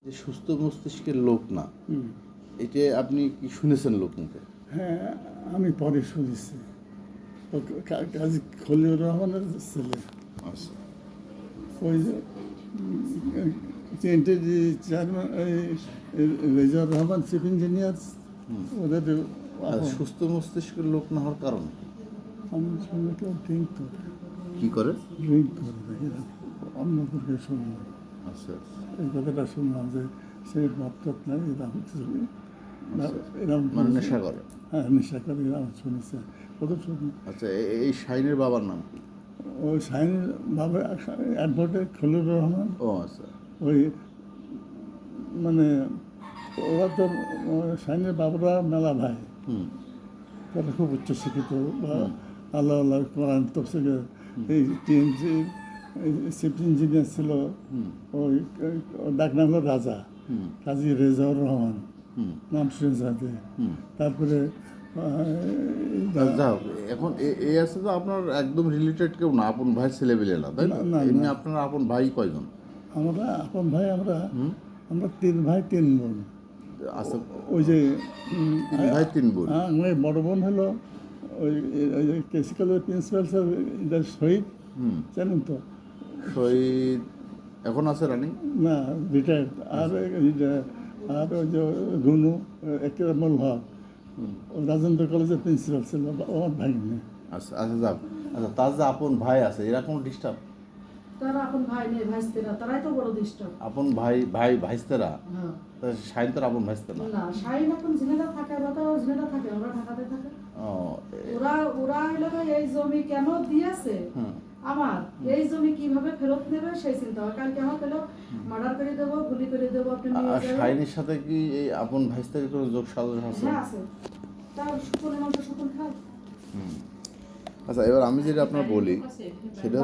যে সুস্থ মস্তিষ্কের লোক না, এটা আপনি কি শুনেছেন লোক মুখে? হ্যাঁ, আমি পরে শুনেছি। ও কাজী খলিলুর রহমানের ছেলে। আচ্ছা, ওই যে তিনটে যে chairman, Rezaur Rahman chief engineer, ওদের আর সুস্থ মস্তিষ্কের লোক না হওয়ার কারণ আমি শুনলে কেউ ড্রিঙ্ক করে, কি করে? দেখি অন্যদেরকে শুনলাম। আচ্ছা, এই কথাটা শুনলাম যে সেই মতট নাই, এরকম কিছু এরকম মানে নেশা করে। হ্যাঁ, নেশা করে এরকম শুনেছে। ওদের শুনি। আচ্ছা, এই শাইনের বাবার নাম কি? ওই শাহিনের বাবা অ্যাডভোকেট খলিলুর রহমান। ও আচ্ছা, ওই মানে ওরা তো শাহিনের বাবারা মেলা ভাই, হুম তারা খুব উচ্চশিক্ষিত বা আল্লাহ আল্লাহ কোরআন তফসিলে এই টিএমসি চিফ ইঞ্জিনিয়ার ছিল। ওই ওর ডাক নাম হলো রাজা, কাজী রেজাউর রহমান, হুম নাম শুনেছে। তারপরে যাই হোক, এখন এই আছে তো আপনার একদম রিলেটেড কেউ না, আপন ভাই ছেলেবেলে না, তাই না? না, এমনি আপনার আপন ভাই কয়জন? আমরা আপন ভাই, আমরা আমরা 3 ভাই 3 বোন। আছে ওই যে 3 ভাই 3 বোন। আমার বড় বোন হলো ওই ওই যে কেসি কলেজের প্রিন্সিপাল স্যার, এটা শহীদ, জানেন তো? শহীদ এখন আছে রানিং? না, রিটায়ার্ড। আর আর ওই যে রুনু একরামুল হক, ও রাজেন্দ্র কলেজের প্রিন্সিপাল ছিল, আমার ভাই নেই। আচ্ছা আচ্ছা, যাক। আচ্ছা, তার যে আপন ভাই আছে, এরা কোনো ডিস্টার্ব? তারা আপন ভাই নেই, ভাইস্তেরা, তারাই তো বড় ডিস্টার্ব। আপন ভাইস্তেরা? হ্যাঁ। তা শাহিন তোর আপন ভাইস্তে না? না, শাহিন এখন ঝিনেদা থাকে, ওরা তো ঝিনেদা থাকে, ওরা ঢাকাতে থাকে। ও, ওরা ওরা হলো এই জমি কেন দিয়েছে আমার, এই জমি কিভাবে ফেরত নেবে সেই চিন্তা হয়। কালকে আমার পেলো মার্ডার করে দেবো, গুলি করে দেবো, আপনি নিয়ে আর যাবেন। শাহিনের সাথে কি এই আপন ভাইস্তের কোনো যোগ সাজস আছে? হ্যাঁ আছে, তার শুকুনের মাংস শুকুন খায়। আচ্ছা, এবার আমি যেটা আপনার বলি সেটা